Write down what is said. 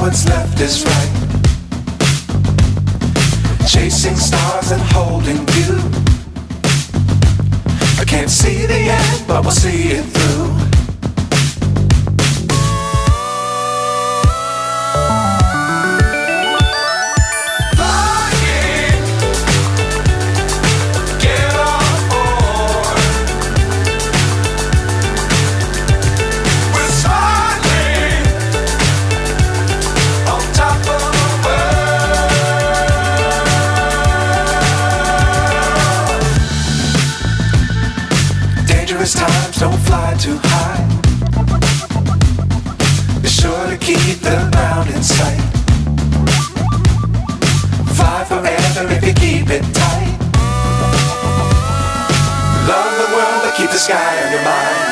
what's left is right. Chasing stars and holding you. I can't see the end, but we'll see it through. Times don't fly too high. Be sure to keep the ground in sight. Fly forever if you keep it tight. Love the world but keep the sky on your mind.